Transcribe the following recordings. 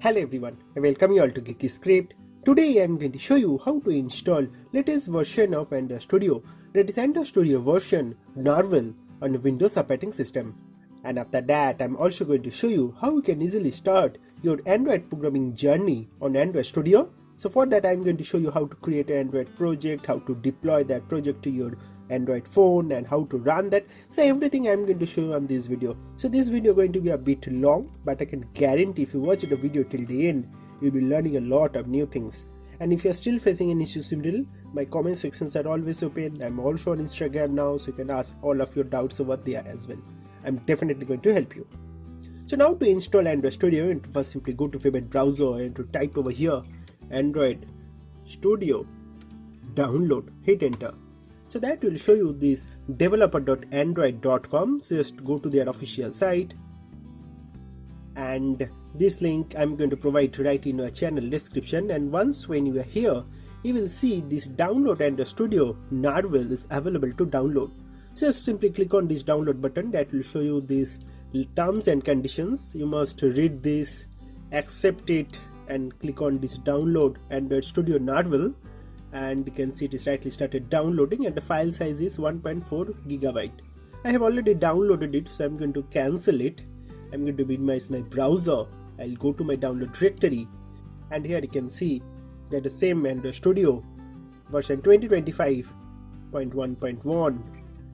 Hello everyone, I welcome you all to Geeky Script. Today I am going to show you how to install latest version of Android Studio, that is Android Studio version Narwhal on Windows operating system. And after that I am also going to show you how you can easily start your Android programming journey on Android Studio. So for that I am going to show you how to create an Android project, how to deploy that project to your Android phone and how to run that. So everything I'm going to show you on this video. So this video going to be a bit long, but I can guarantee if you watch the video till the end, you'll be learning a lot of new things. And if you're still facing any issues in middle, my comment sections are always open. I'm also on Instagram now, so you can ask all of your doubts over there as well. I'm definitely going to help you. So now to install Android Studio, you first simply go to favorite browser and to type over here Android Studio download, hit enter. So that will show you this developer.android.com. So just go to their official site, and this link I'm going to provide right in your channel description. And once when you are here, you will see this download Android Studio Narwhal is available to download. So just simply click on this download button. That will show you these terms and conditions. You must read this, accept it, and click on this download Android Studio Narwhal. And you can see it is rightly started downloading, and the file size is 1.4 GB. I have already downloaded it, so I'm going to cancel it. I'm going to minimize my browser. I'll go to my download directory, and here you can see that the same Android Studio version 2025.1.1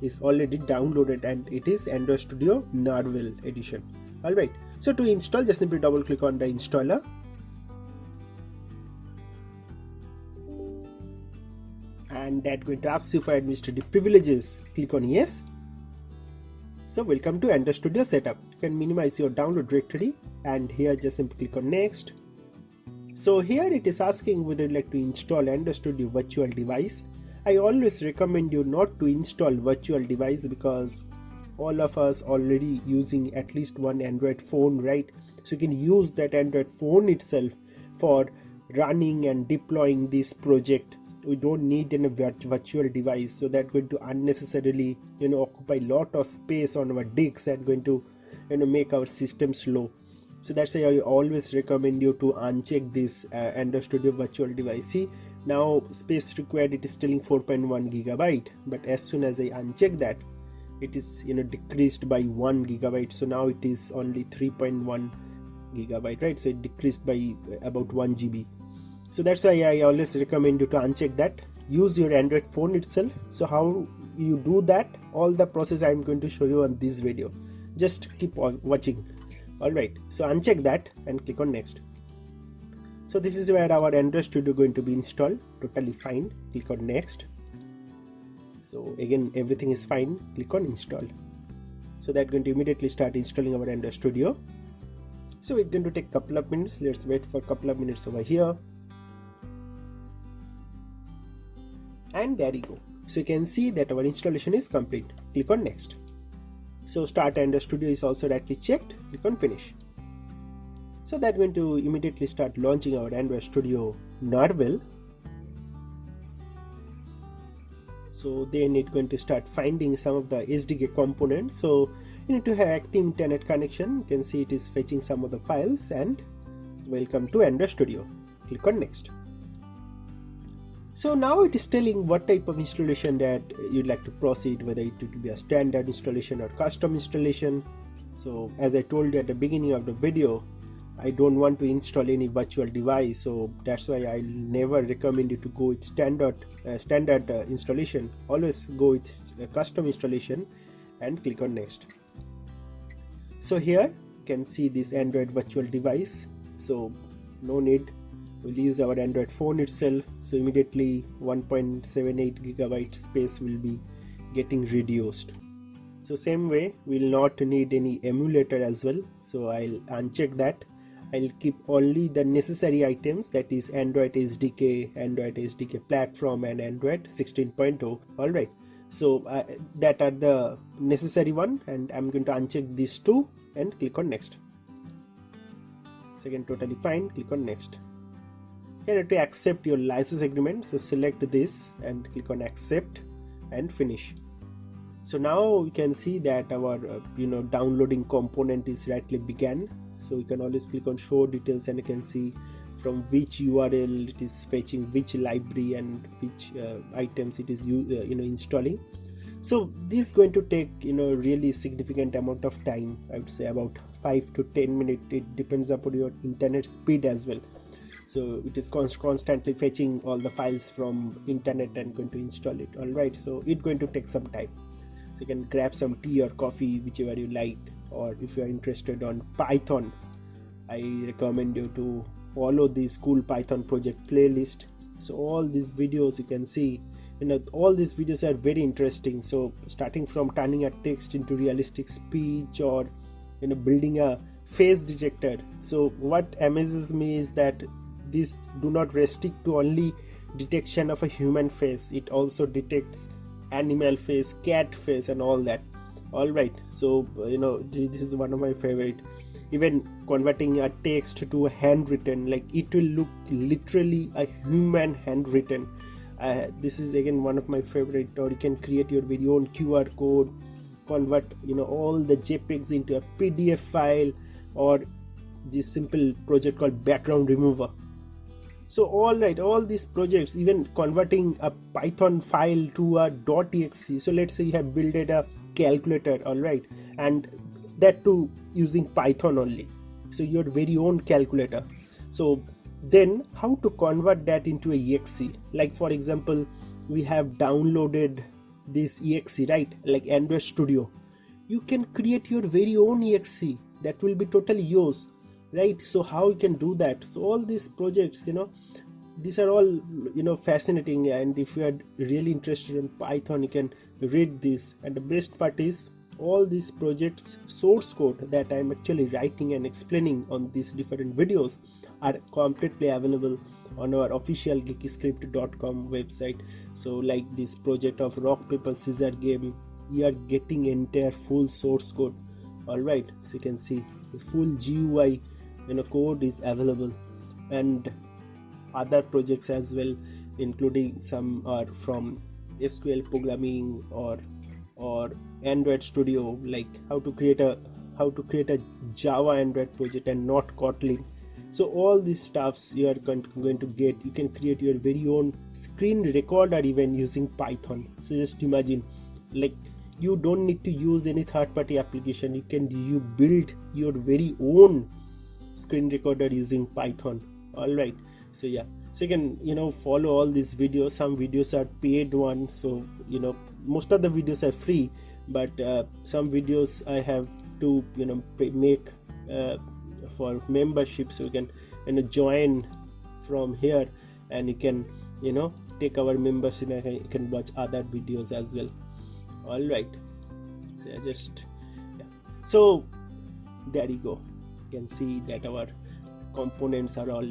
is already downloaded, and it is Android Studio Narwhal edition. Alright, so to install, just simply double click on the installer. And that's going to ask you for administrative privileges. Click on yes. So welcome to Android Studio setup. You can minimize your download directory, and here just simply click on next. So here it is asking whether you'd like to install Android Studio virtual device. I always recommend you not to install virtual device because all of us already using at least one Android phone, right? So you can use that Android phone itself for running and deploying this project. We don't need a virtual device, so that's going to unnecessarily occupy a lot of space on our disks and going to make our system slow. So that's why I always recommend you to uncheck this Android Studio virtual device. See, now space required, it is still in 4.1 GB, but as soon as I uncheck that, it is decreased by 1 GB. So now it is only 3.1 GB, right? So it decreased by about 1 GB. So that's why I always recommend you to uncheck that. Use your Android phone itself. So how you do that, all the process I'm going to show you on this video. Just keep watching. Alright, so uncheck that and click on next. So this is where our Android Studio going to be installed. Totally fine. Click on next. So again, everything is fine. Click on install. So that's going to immediately start installing our Android Studio. So it's going to take a couple of minutes. Let's wait for a couple of minutes over here. And there you go. So you can see that our installation is complete. Click on next. So start Android Studio is also rightly checked. Click on finish. So that's going to immediately start launching our Android Studio Narwhal. So then it's going to start finding some of the SDK components. So you need to have active internet connection. You can see it is fetching some of the files, and welcome to Android Studio. Click on next. So now it is telling what type of installation that you'd like to proceed, whether it will be a standard installation or custom installation. So as I told you at the beginning of the video, I don't want to install any virtual device, so that's why I'll never recommend you to go with standard installation. Always go with a custom installation and click on next. So here you can see this Android virtual device, so no need. We'll use our Android phone itself. So immediately 1.78 GB space will be getting reduced. So same way, we'll not need any emulator as well. So I'll uncheck that. I'll keep only the necessary items, that is Android SDK platform, and Android 16.0. Alright, so that are the necessary one, and I'm going to uncheck these two and click on next. Second, totally fine. Click on next. Here to accept your license agreement, so select this and click on accept and finish. So now we can see that our downloading component is rightly began. so you can always click on show details and you can see from which URL it is fetching, which library and which items it is installing. So this is going to take really significant amount of time. I would say about 5 to 10 minutes. It depends upon your internet speed as well. So it is constantly fetching all the files from internet and going to install it. All right, so it's going to take some time. So you can grab some tea or coffee, whichever you like, or if you are interested on Python, I recommend you to follow the School Python project playlist. So all these videos you can see, all these videos are very interesting. So starting from turning a text into realistic speech, or building a face detector. So what amazes me is that these do not restrict to only detection of a human face. It also detects animal face, cat face and all that. All right, so this is one of my favorite. Even converting a text to a handwritten, like it will look literally a human handwritten. This is again one of my favorite. Or you can create your very own QR code, convert all the JPEGs into a PDF file, or this simple project called background remover. So all these projects, even converting a Python file to a .exe. So let's say you have built a calculator, all right, and that too using Python only. So your very own calculator. So then how to convert that into a exe? Like for example, we have downloaded this exe, right? Like Android Studio. You can create your very own exe that will be totally yours, right? So how you can do that? So all these projects, these are all fascinating, and if you are really interested in Python, you can read this. And the best part is all these projects source code that I'm actually writing and explaining on these different videos are completely available on our official geekyscript.com website. So like this project of rock paper scissors game, you are getting entire full source code. All right, so you can see the full GUI code is available, and other projects as well, including some are from SQL programming or Android Studio, like how to create a Java Android project and not Kotlin. So all these stuffs you are going to get. You can create your very own screen recorder even using Python. So just imagine, like you don't need to use any third-party application. You build your very own screen recorder using Python. All right, so yeah, so you can follow all these videos. Some videos are paid one, so most of the videos are free, but some videos I have to make for membership, so you can join from here, and you can take our membership and you can watch other videos as well. All right, so so there you go. You can see that our components are all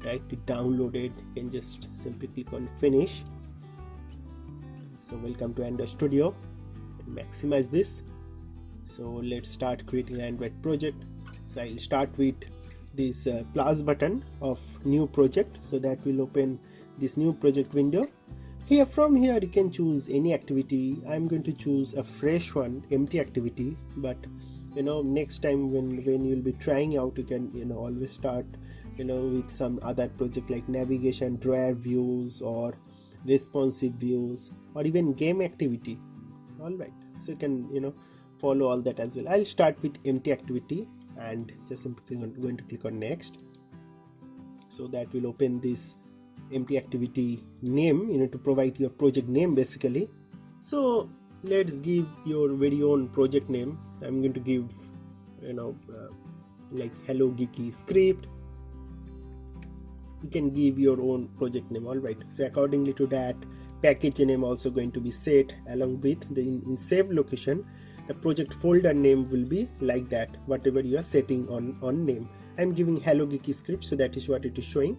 right downloaded. You can just simply click on finish. So welcome to Android Studio. Maximize this. So let's start creating an Android project. So I'll start with this plus button of new project, so that will open this new project window. From here you can choose any activity. I'm going to choose a fresh one, empty activity, but next time when you'll be trying out, you can always start with some other project like navigation, drawer views, or responsive views, or even game activity. All right, so you can follow all that as well. I'll start with empty activity and just simply going to click on next. So that will open this empty activity name, to provide your project name basically. So let's give your very own project name. I'm going to give like hello geeky script. You can give your own project name. All right, so accordingly to that, package name also going to be set along with the in save location. The project folder name will be like that, whatever you are setting on name. I'm giving hello geeky script, so that is what it is showing.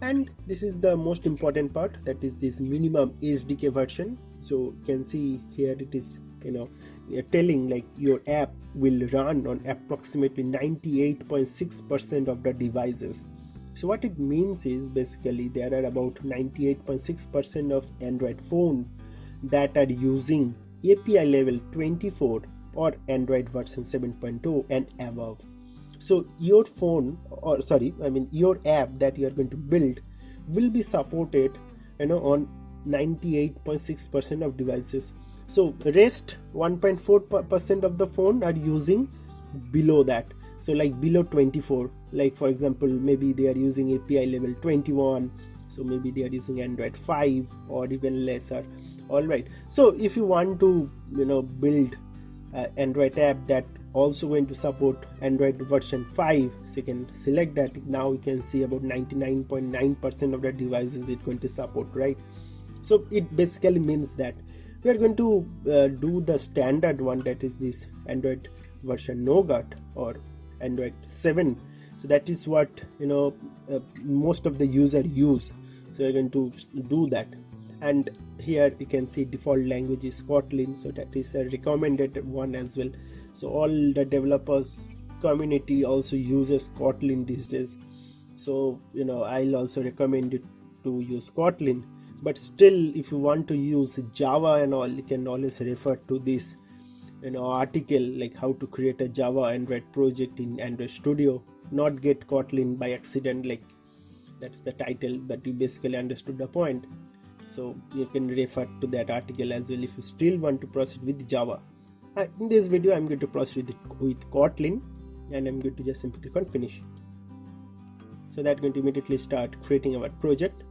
And this is the most important part, that is this minimum SDK version. So you can see here it is telling like your app will run on approximately 98.6% of the devices. So what it means is basically there are about 98.6% of Android phone that are using API level 24 or Android version 7.0 and above. So your phone, or sorry, I mean your app that you are going to build will be supported, on 98.6% of devices. So rest 1.4% of the phone are using below that. So like below 24, like for example, maybe they are using API level 21, so maybe they are using Android 5 or even lesser. All right, so if you want to build Android app that also going to support Android version 5, so you can select that. Now you can see about 99.9% of the devices it's going to support, right? So it basically means that we are going to do the standard one, that is this Android version Nougat or Android 7. So that is what most of the user use. So we're going to do that. And here you can see default language is Kotlin, so that is a recommended one as well. So all the developers community also uses Kotlin these days. So I'll also recommend it to use Kotlin. But still, if you want to use Java and all, you can always refer to this article, like how to create a Java Android project in Android Studio, not get Kotlin by accident, like that's the title, but you basically understood the point. So you can refer to that article as well if you still want to proceed with Java. In this video I'm going to proceed with Kotlin, and I'm going to just simply click on finish. So that's going to immediately start creating our project.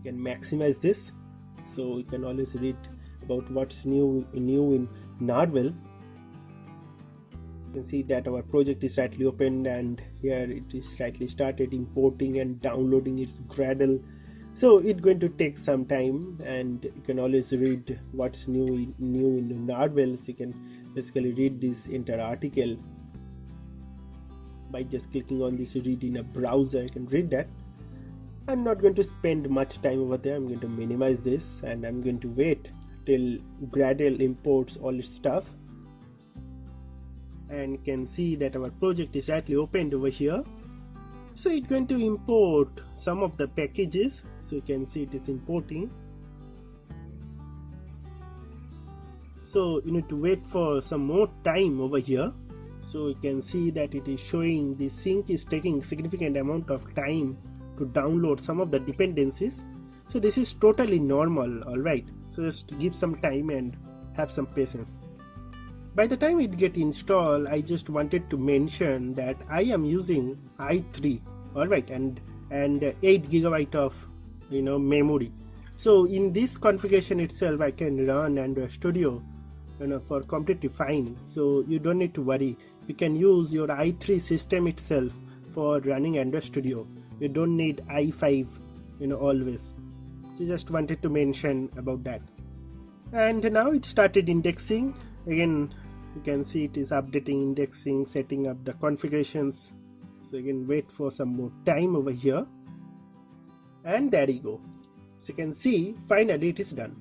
You can maximize this, so you can always read about what's new in Narwhal. You can see that our project is rightly opened, and here it is rightly started importing and downloading its Gradle. So it's going to take some time, and you can always read what's new in Narwhal. So you can basically read this entire article by just clicking on this read in a browser. You can read that. I'm not going to spend much time over there. I'm going to minimize this, and I'm going to wait till Gradle imports all its stuff. And you can see that our project is rightly opened over here. So it's going to import some of the packages. So you can see it is importing. So you need to wait for some more time over here. So you can see that it is showing the sync is taking significant amount of time to download some of the dependencies. So this is totally normal. All right, so just give some time and have some patience. By the time it get installed, I just wanted to mention that I am using i3, all right, and 8 GB of memory. So in this configuration itself, I can run Android Studio for completely fine. So you don't need to worry. You can use your i3 system itself for running Android Studio. You don't need i5 always. So just wanted to mention about that. And now it started indexing. Again, you can see it is updating, indexing, setting up the configurations. So you can wait for some more time over here. And there you go. So you can see finally it is done.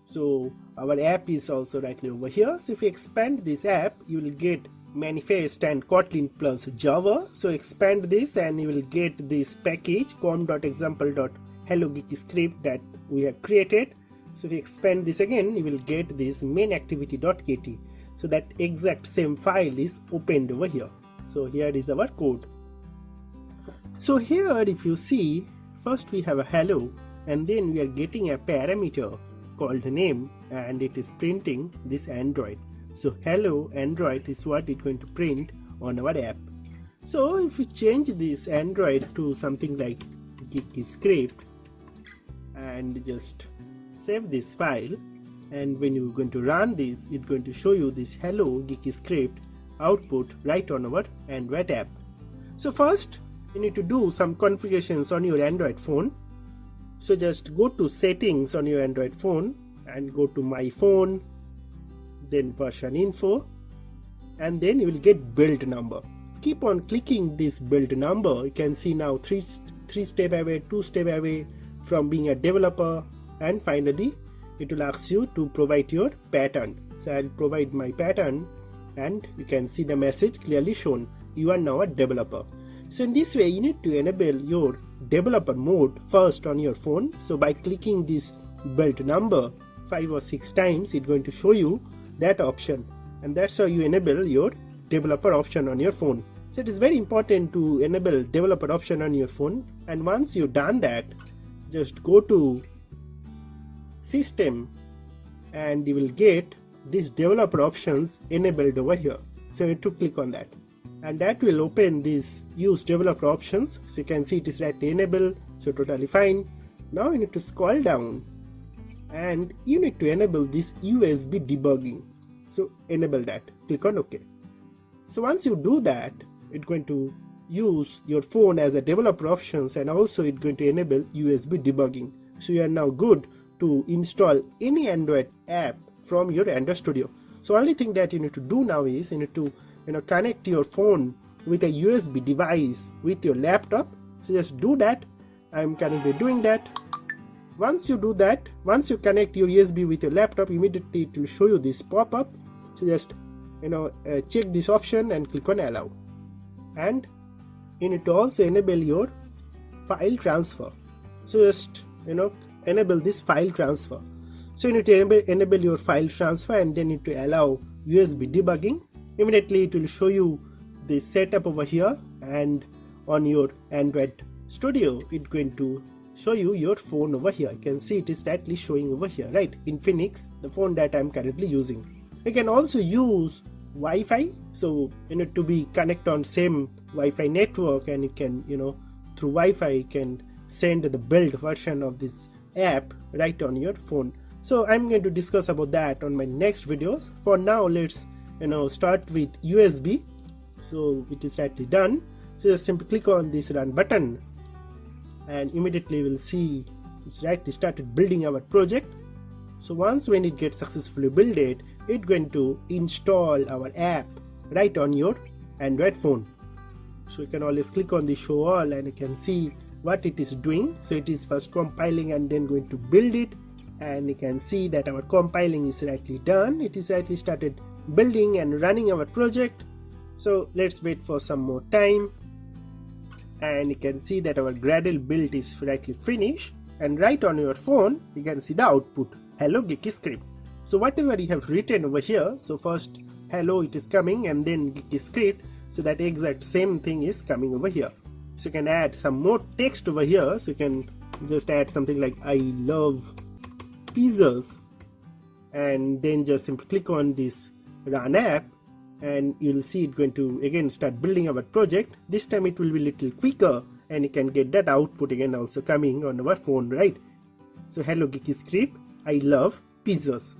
So our app is also rightly over here. So if you expand this app, you will get manifest and Kotlin plus Java. So expand this and you will get this package com.example.hello Geeky script that we have created. So if you expand this again, you will get this main activity.kt. So that exact same file is opened over here. So here is our code. So here if you see, first we have a hello, and then we are getting a parameter called name, and it is printing this Android. So hello Android is what it's going to print on our app. So if we change this Android to something like Geeky script and just save this file, and when you're going to run this, it's going to show you this hello Geeky script output right on our Android app. So first you need to do some configurations on your Android phone. So just go to settings on your Android phone and go to my phone, then version info, and then you will get build number. Keep on clicking this build number. You can see now three step away, 2 step away from being a developer, and finally it will ask you to provide your pattern. So I'll provide my pattern, and you can see the message clearly shown. You are now a developer. So in this way you need to enable your developer mode first on your phone. So by clicking this build number 5 or 6 times, it's going to show you that option, and that's how you enable your developer option on your phone. So it is very important to enable developer option on your phone, and once you've done that, just go to system and you will get these developer options enabled over here. So you need to click on that, and that will open this use developer options. So you can see it is right enabled, so totally fine. Now you need to scroll down and you need to enable this USB debugging. So enable that, click on OK. So once you do that, it's going to use your phone as a developer options, and also it's going to enable USB debugging. So you are now good to install any Android app from your Android Studio. So only thing that you need to do now is you need to connect your phone with a USB device with your laptop. So just do that. I'm currently doing that. Once you do that, once you connect your USB with your laptop, immediately it will show you this pop-up. So just check this option and click on allow, and you need to also enable your file transfer. So just enable this file transfer. So you need to enable your file transfer, and then you need to allow USB debugging. Immediately it will show you the setup over here, and on your Android Studio it's going to show you your phone over here. You can see it is directly showing over here, right, Infinix, the phone that I'm currently using. You can also use Wi-Fi, so you need to be connect on same Wi-Fi network, and you can through Wi-Fi you can send the build version of this app right on your phone. So I'm going to discuss about that on my next videos. For now, let's start with USB. So it is rightly done. So just simply click on this run button, and immediately we'll see it's rightly started building our project. So once when it gets successfully built, it's going to install our app right on your Android phone. So you can always click on the show all, and you can see what it is doing. So it is first compiling and then going to build it, and you can see that our compiling is rightly done. It is rightly started building and running our project. So let's wait for some more time, and you can see that our Gradle build is rightly finished, and right on your phone you can see the output, hello Geeky script. So whatever you have written over here, so first hello it is coming, and then Geeky script, so that exact same thing is coming over here. So you can add some more text over here. So you can just add something like I love pizzas, and then just simply click on this run app, and you'll see it going to again start building our project. This time it will be a little quicker, and you can get that output again also coming on our phone, right? So hello Geeky script, I love pizzas.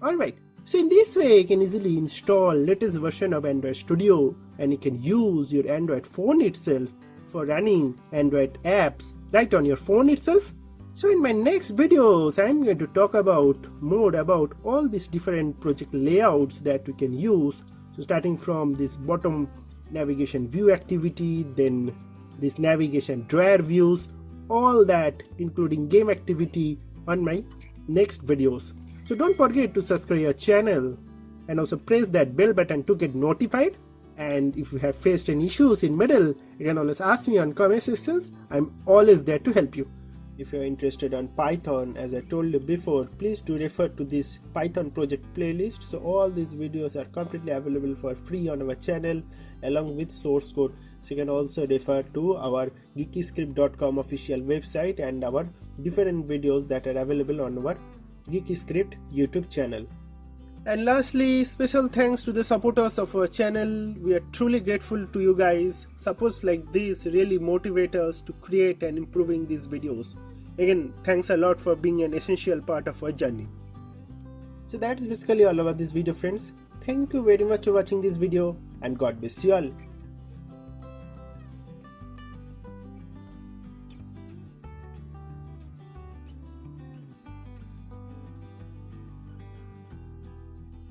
Alright, so in this way you can easily install latest version of Android Studio, and you can use your Android phone itself for running Android apps right on your phone itself. So in my next videos, I'm going to talk about more about all these different project layouts that we can use. So starting from this bottom navigation view activity, then this navigation drawer views, all that including game activity on my next videos. So don't forget to subscribe our channel and also press that bell button to get notified. And if you have faced any issues in middle, you can always ask me on comment sections. I'm always there to help you. If you are interested on Python, as I told you before, please do refer to this Python project playlist. So all these videos are completely available for free on our channel along with source code. So you can also refer to our geekyscript.com official website and our different videos that are available on our Geeky Script YouTube channel. And lastly, special thanks to the supporters of our channel. We are truly grateful to you guys. Supports like this really motivate us to create and improving these videos. Again, thanks a lot for being an essential part of our journey. So that's basically all about this video, friends. Thank you very much for watching this video, and God bless you all.